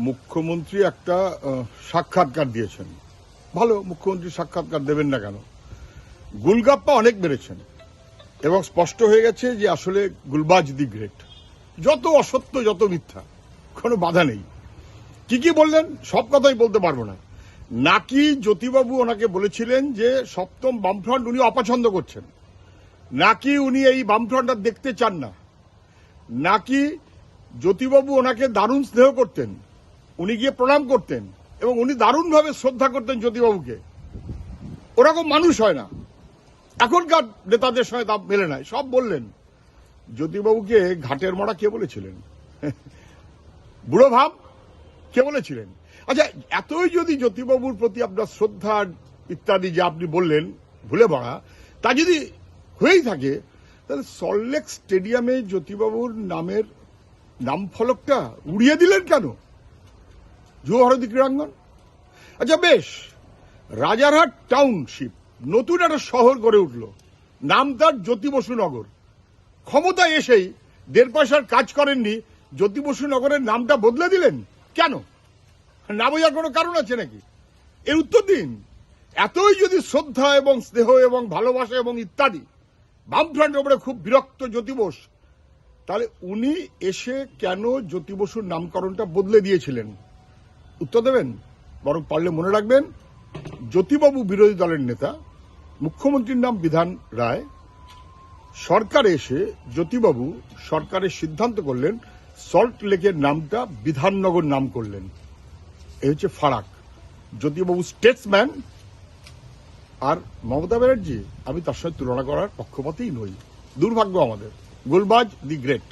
মুখ্যমন্ত্রী একটা সাক্ষাৎকার দিয়েছেন। ভালো, মুখ্যমন্ত্রী সাক্ষাৎকার দেবেন না কেন? গুলগাপ্পা অনেক বেড়েছেন এবং স্পষ্ট হয়ে গেছে যে আসলে গুলবাজ দি গ্রেট। যত অসত্য, যত মিথ্যা, কোনো বাধা নেই। কি বললেন সব কথাই বলতে পারবো না। নাকি জ্যোতিবাবু ওনাকে বলেছিলেন যে সপ্তম বামফ্রন্ট উনি অপছন্দ করছেন, নাকি উনি এই বামফ্রন্টটা দেখতে চান না, নাকি জ্যোতিবাবু ওনাকে দারুণ স্নেহ করতেন, উনি গিয়ে প্রণাম করতেন এবং উনি দারুণভাবে শ্রদ্ধা করতেন জ্যোতিবাবুকে। ওরকম মানুষ হয় না, এখনকার নেতাদের সঙ্গে তা মেলে নাই। সব বললেন। জ্যোতিবাবুকে ঘাটের মরা কে বলেছিলেন? বুড়ো ভাব কে বলেছিলেন? আচ্ছা, এতই যদি জ্যোতিবাবুর প্রতি আপনার শ্রদ্ধা ইত্যাদি যে আপনি বললেন ভুলে পড়া, তা যদি হয়েই থাকে, তাহলে সল্টলেক স্টেডিয়ামে জ্যোতিবাবুর নামের নাম ফলকটা উড়িয়ে দিলেন কেন? যুব ভারতী ক্রীড়াঙ্গন। আচ্ছা বেশ, রাজারহাট টাউনশিপ নতুন একটা শহর গড়ে উঠল, নাম তার জ্যোতি বসু নগর। ক্ষমতায় এসেই 1.5 পয়সার কাজ করেননি, জ্যোতি বসু নগরের নামটা বদলে দিলেন কেন? না বোঝার কোনো কারণ আছে নাকি? এর উত্তর দিন। এতই যদি শ্রদ্ধা এবং স্নেহ এবং ভালোবাসা এবং ইত্যাদি বামফ্রন্টের উপরে খুব বিরক্ত জ্যোতি বোস, তাহলে উনি এসে কেন জ্যোতি বসুর নামকরণটা বদলে দিয়েছিলেন? উত্তর দেবেন? বরং পারলে মনে রাখবেন, জ্যোতিবাবু বিরোধী দলের নেতা, মুখ্যমন্ত্রীর নাম বিধান রায়। সরকারে এসে জ্যোতিবাবু সরকারের সিদ্ধান্ত করলেন সল্ট লেকের নামটা বিধাননগর নাম করলেন। এই হচ্ছে ফারাক। জ্যোতিবাবু স্টেটসম্যান, আর মমতা ব্যানার্জি আমি তার সঙ্গে তুলনা করার পক্ষপাতেই নই। দুর্ভাগ্য আমাদের। গুলবাজ দি গ্রেট।